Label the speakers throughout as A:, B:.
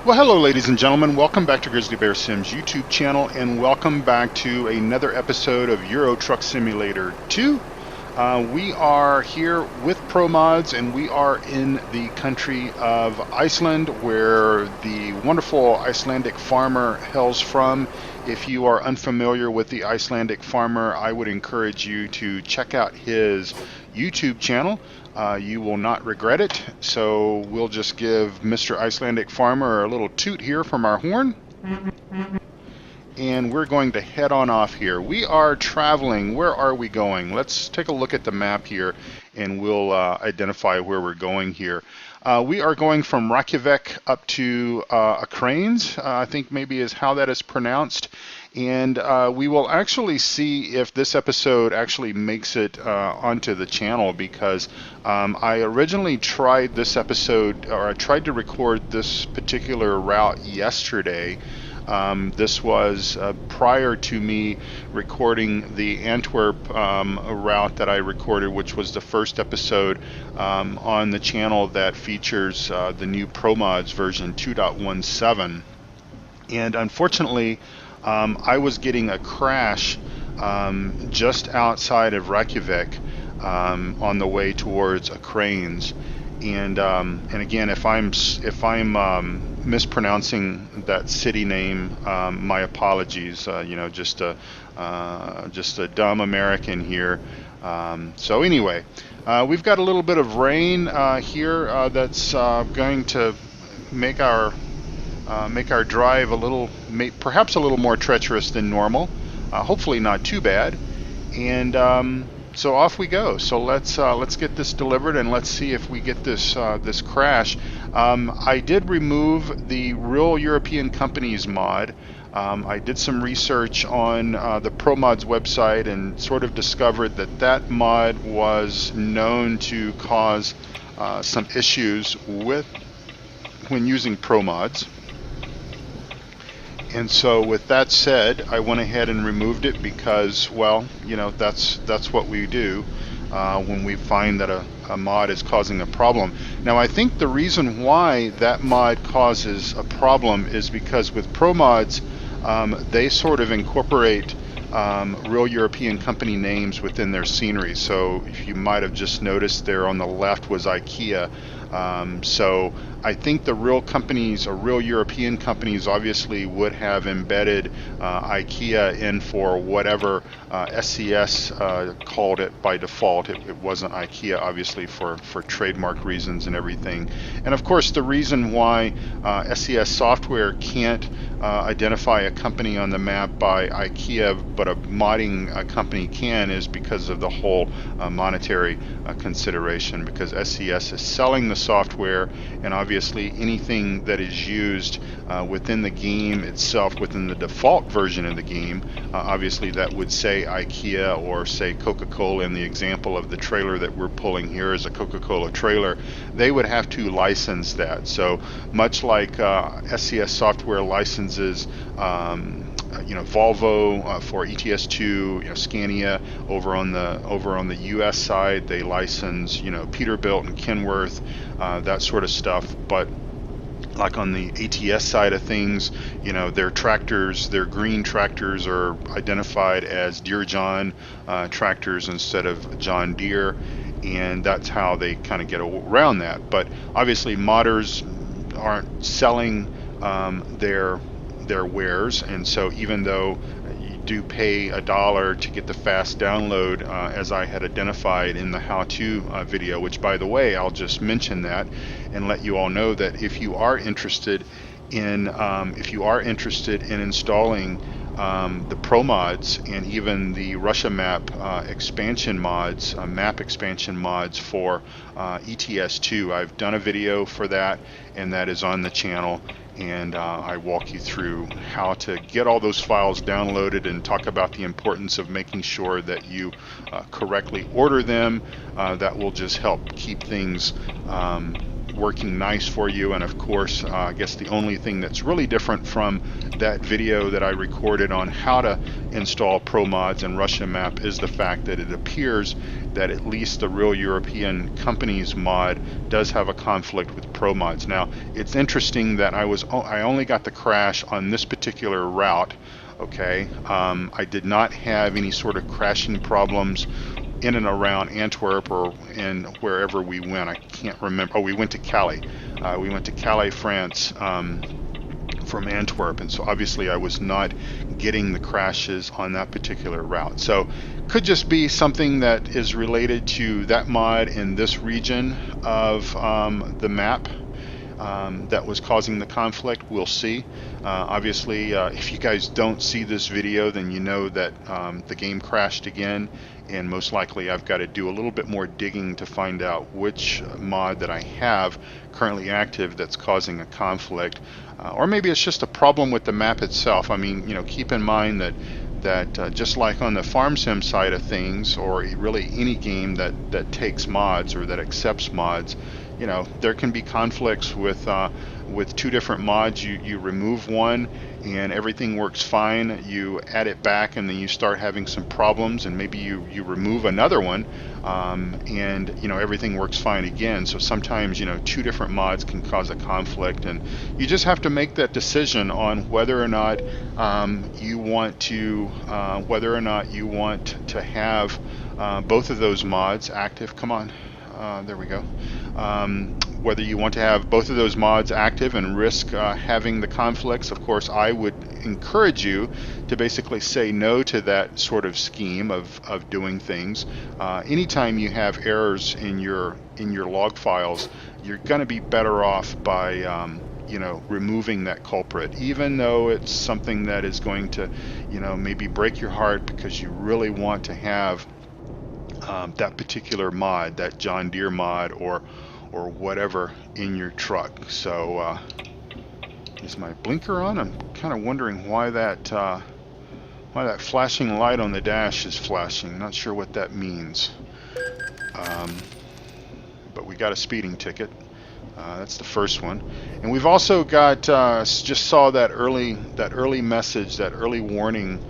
A: Well, hello ladies and gentlemen, welcome back to Grizzly Bear Sims YouTube channel, and welcome back to another episode of Euro Truck Simulator 2. We are here with Pro Mods, and we are in the country of Iceland, where the wonderful Icelandic Farmer hails from. If you are unfamiliar with the Icelandic Farmer, I would encourage you to check out his YouTube channel. You will not regret it. So we'll just give Mr. Icelandic Farmer a little toot here from our horn. And we're going to head on off here. We are traveling. Where are we going? Let's take a look at the map here, and we'll identify where we're going here. We are going from Reykjavik up to Akranes, I think maybe is how that is pronounced. And we will actually see if this episode actually makes it onto the channel, because I originally tried this episode, or I tried to record this particular route yesterday. This was prior to me recording the Antwerp route that I recorded, which was the first episode on the channel that features the new Pro Mods version 2.17. And unfortunately, I was getting a crash just outside of Reykjavik on the way towards Akranes. And again, if I'm mispronouncing that city name, my apologies. Just a dumb American here. So anyway, we've got a little bit of rain here that's going to make our drive perhaps a little more treacherous than normal. Hopefully not too bad. And so off we go. So let's get this delivered, and let's see if we get this this crash. I did remove the Real European Companies mod. I did some research on the Pro Mods website and sort of discovered that mod was known to cause some issues when using Pro Mods. And so with that said, I went ahead and removed it because, well, that's what we do when we find that a mod is causing a problem. Now, I think the reason why that mod causes a problem is because with Pro Mods, they sort of incorporate real European company names within their scenery. So if you might have just noticed there on the left was IKEA. So I think the real companies, or real European companies, obviously would have embedded IKEA in for whatever SCS called it by default. It wasn't IKEA, obviously, for trademark reasons and everything. And of course, the reason why SCS software can't identify a company on the map by IKEA, but a modding company can, is because of the whole monetary consideration, because SCS is selling the software, and obviously anything that is used within the game itself, within the default version of the game, obviously that would say IKEA or say Coca-Cola. In the example of the trailer that we're pulling here is a Coca-Cola trailer, they would have to license that. So much like SCS software licenses Volvo for ETS2, Scania over on the US side, they license Peterbilt and Kenworth, that sort of stuff. But like on the ATS side of things, their tractors, their green tractors, are identified as Deere John tractors instead of John Deere, and that's how they kind of get around that. But obviously modders aren't selling their wares, and so even though you do pay $1 to get the fast download, as I had identified in the how-to video, which, by the way, I'll just mention that and let you all know that if you are interested in installing the Pro Mods and even the Russia map expansion mods, map expansion mods for ETS2, I've done a video for that, and that is on the channel. And I walk you through how to get all those files downloaded and talk about the importance of making sure that you correctly order them. That will just help keep things working nice for you. And of course, I guess the only thing that's really different from that video that I recorded on how to install Pro Mods in Russia map is the fact that it appears that at least the Real European Companies mod does have a conflict with Pro Mods. Now, it's interesting that I only got the crash on this particular route. Okay, I did not have any sort of crashing problems in and around Antwerp or in wherever we went. I can't remember. Oh, we went to Calais. We went to Calais, France, from Antwerp, and so obviously I was not getting the crashes on that particular route. So could just be something that is related to that mod in this region of the map that was causing the conflict. We'll see. Obviously, if you guys don't see this video, then you know that the game crashed again, and most likely I've got to do a little bit more digging to find out which mod that I have currently active that's causing a conflict. Or maybe it's just a problem with the map itself. I mean, you know, keep in mind that just like on the farm sim side of things, or really any game that takes mods or that accepts mods, you know, there can be conflicts with two different mods. You remove one and everything works fine. You add it back and then you start having some problems, and maybe you remove another one and you know, everything works fine again. So sometimes, you know, two different mods can cause a conflict, and you just have to make that decision on whether or not you want to have both of those mods active. Come on. There we go. Whether you want to have both of those mods active and risk having the conflicts. Of course, I would encourage you to basically say no to that sort of scheme of doing things. Anytime you have errors in your log files, you're going to be better off by you know, removing that culprit, even though it's something that is going to, you know, maybe break your heart because you really want to have that particular mod, that John Deere mod or whatever in your truck. So is my blinker on? I'm kind of wondering why that flashing light on the dash is flashing. Not sure what that means. But we got a speeding ticket. That's the first one, and we've also got just saw that early message, that early warning.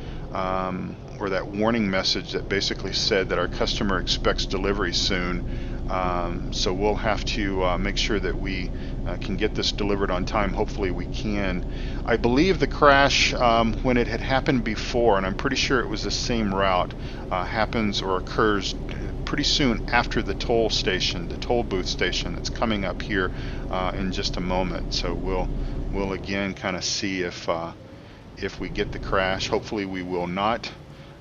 A: Or that warning message that basically said that our customer expects delivery soon. So we'll have to make sure that we can get this delivered on time. Hopefully we can. I believe the crash, when it had happened before, and I'm pretty sure it was the same route, happens or occurs pretty soon after the toll station, the toll booth station that's coming up here in just a moment. So we'll again kind of see if we get the crash. Hopefully we will not.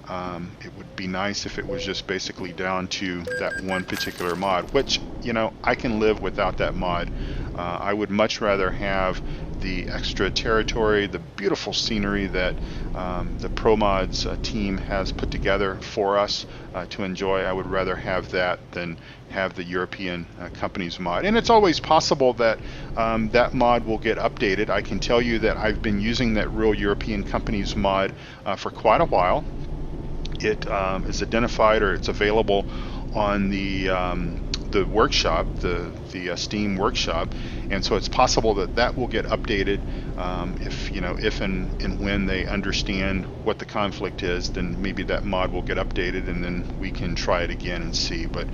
A: It would be nice if it was just basically down to that one particular mod, which, you know, I can live without that mod. I would much rather have the extra territory, the beautiful scenery that the Pro Mods team has put together for us to enjoy. I would rather have that than have the European Companies mod. And it's always possible that that mod will get updated. I can tell you that I've been using that Real European Companies mod for quite a while. It is identified, or it's available on the workshop, the Steam workshop, and so it's possible that will get updated if and when they understand what the conflict is. Then maybe that mod will get updated, and then we can try it again and see. But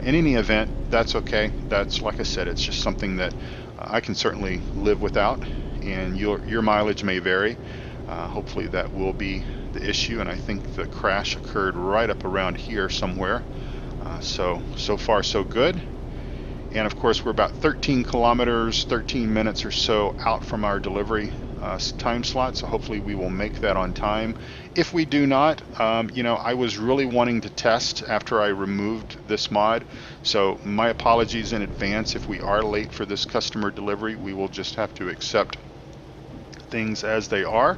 A: in any event, that's okay. That's, like I said, it's just something that I can certainly live without, and your mileage may vary. Hopefully that will be the issue, and I think the crash occurred right up around here somewhere. So far so good. And of course we're about 13 kilometers, 13 minutes or so out from our delivery time slot, so hopefully we will make that on time. If we do not, you know, I was really wanting to test after I removed this mod, so my apologies in advance if we are late for this customer delivery. We will just have to accept things as they are.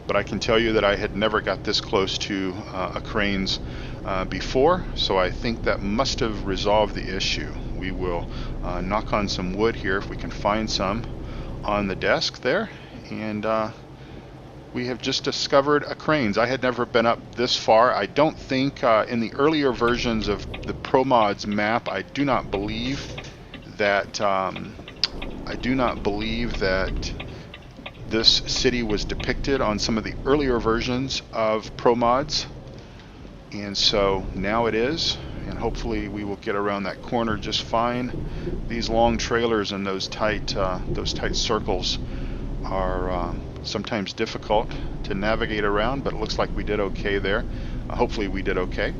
A: But I can tell you that I had never got this close to Akranes before, so I think that must have resolved the issue. We will knock on some wood here if we can find some on the desk there, and we have just discovered Akranes. I had never been up this far. I don't think in the earlier versions of the Pro Mods map, I do not believe that I do not believe that this city was depicted on some of the earlier versions of Pro Mods, and so now it is, and hopefully we will get around that corner just fine. These long trailers and those tight circles are sometimes difficult to navigate around, but it looks like we did okay there. Hopefully we did okay.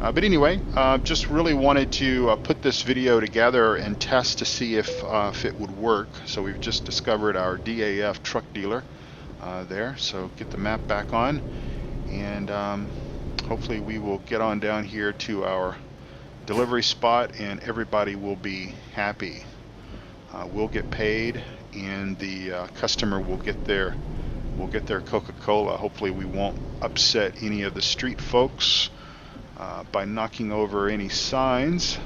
A: But anyway, just really wanted to put this video together and test to see if it would work. So we've just discovered our DAF truck dealer there. So get the map back on, and hopefully we will get on down here to our delivery spot, and everybody will be happy. We'll get paid, and the customer will get their Coca-Cola. Hopefully we won't upset any of the street folks by knocking over any signs.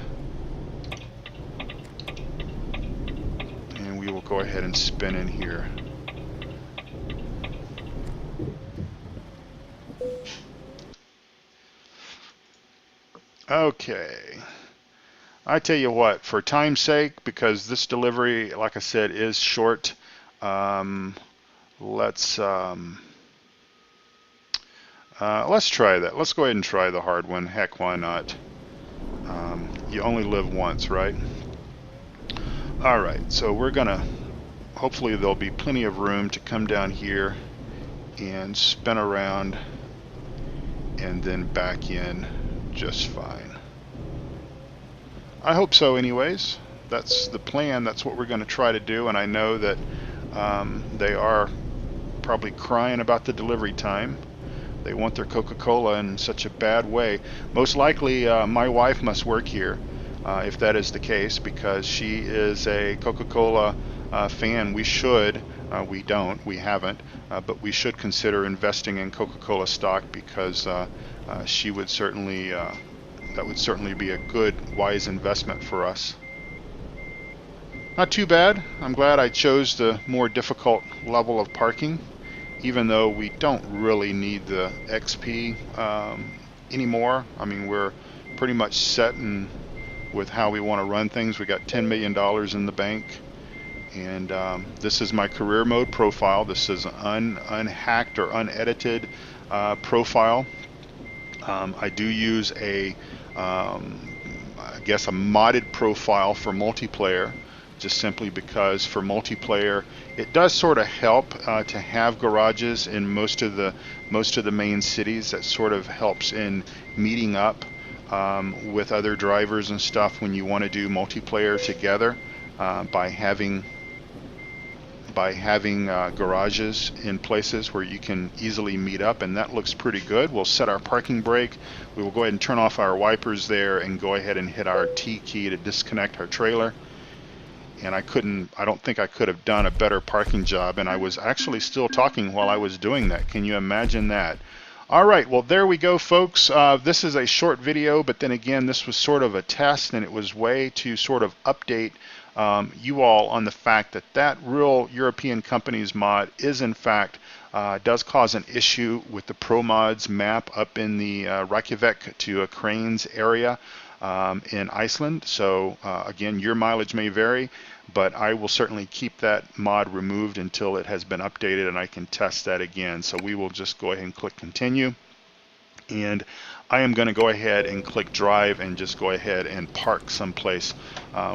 A: And we will go ahead and spin in here. Okay. I tell you what, for time's sake, because this delivery, like I said, is short, let's try that. Let's go ahead and try the hard one. Heck, why not? You only live once, right? All right, so we're gonna, hopefully there'll be plenty of room to come down here and spin around and then back in just fine. I hope so anyways. That's the plan. That's what we're going to try to do, and I know that they are probably crying about the delivery time. They want their Coca-Cola in such a bad way. Most likely my wife must work here if that is the case, because she is a Coca-Cola fan. We should, we don't, we haven't, but we should consider investing in Coca-Cola stock, because she would certainly that would certainly be a good, wise investment for us. Not too bad. I'm glad I chose the more difficult level of parking, even though we don't really need the XP anymore. I mean, we're pretty much set with how we want to run things. We got $10 million in the bank, and this is my career mode profile. This is an unhacked or unedited profile. I do use I guess a modded profile for multiplayer, just simply because for multiplayer it does sort of help to have garages in most of the main cities. That sort of helps in meeting up with other drivers and stuff when you want to do multiplayer together, by having garages in places where you can easily meet up, and that looks pretty good. We'll set our parking brake. We will go ahead and turn off our wipers there and go ahead and hit our T key to disconnect our trailer. And I don't think I could have done a better parking job, and I was actually still talking while I was doing that. Can you imagine that? All right, well, there we go, folks. This is a short video, but then again, this was sort of a test, and it was way to sort of update you all on the fact that real European companies mod is in fact does cause an issue with the Pro Mods map up in the Reykjavik to Akranes area in Iceland. So again, your mileage may vary, but I will certainly keep that mod removed until it has been updated and I can test that again. So we will just go ahead and click continue, and I am going to go ahead and click drive and just go ahead and park someplace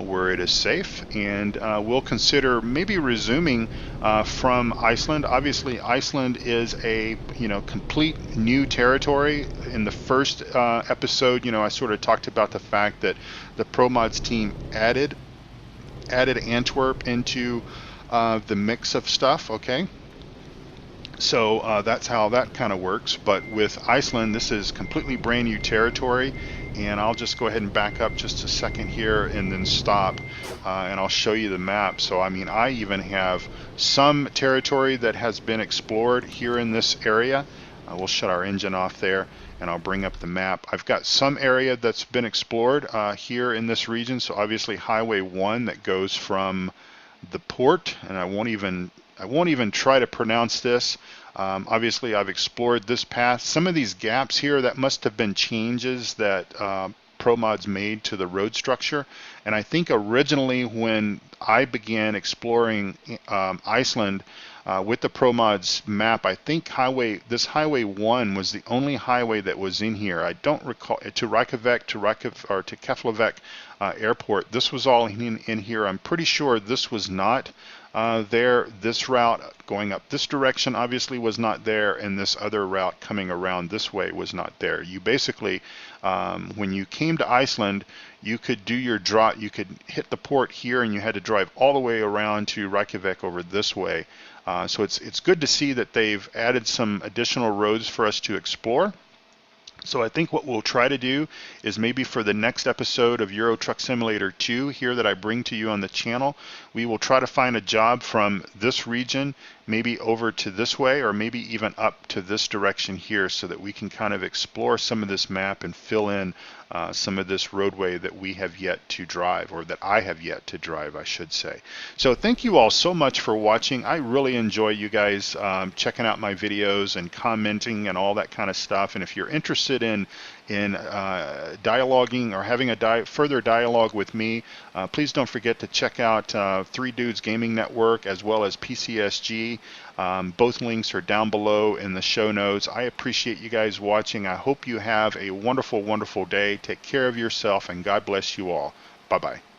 A: where it is safe, and we'll consider maybe resuming from Iceland. Obviously Iceland is a complete new territory. In the first episode, I sort of talked about the fact that the Pro Mods team added Antwerp into the mix of stuff. Okay, so that's how that kind of works. But with Iceland, this is completely brand new territory, and I'll just go ahead and back up just a second here and then stop, and I'll show you the map. So I mean, I even have some territory that has been explored here in this area. We'll shut our engine off there, and I'll bring up the map. I've got some area that's been explored here in this region. So obviously Highway 1 that goes from the port, and I won't even try to pronounce this. Obviously I've explored this path. Some of these gaps here, that must have been changes that Pro Mods made to the road structure. And I think originally when I began exploring Iceland with the Pro Mods map, I think this Highway 1 was the only highway that was in here. I don't recall, to Reykjavik, to Keflavik airport, this was all in here. I'm pretty sure this was not there. This route going up this direction obviously was not there, and this other route coming around this way was not there. You basically, when you came to Iceland, you could do your draw, you could hit the port here, and you had to drive all the way around to Reykjavik over this way. So it's good to see that they've added some additional roads for us to explore. So I think what we'll try to do is maybe for the next episode of Euro Truck Simulator 2 here that I bring to you on the channel, we will try to find a job from this region, maybe over to this way, or maybe even up to this direction here, so that we can kind of explore some of this map and fill in some of this roadway that we have yet to drive, or that I have yet to drive, I should say. So thank you all so much for watching. I really enjoy you guys checking out my videos and commenting and all that kind of stuff. And if you're interested in dialoguing or having a further dialogue with me, please don't forget to check out Three Dudes Gaming Network as well as PCSG. Both links are down below in the show notes. I appreciate you guys watching. I hope you have a wonderful, wonderful day. Take care of yourself, and God bless you all. Bye-bye.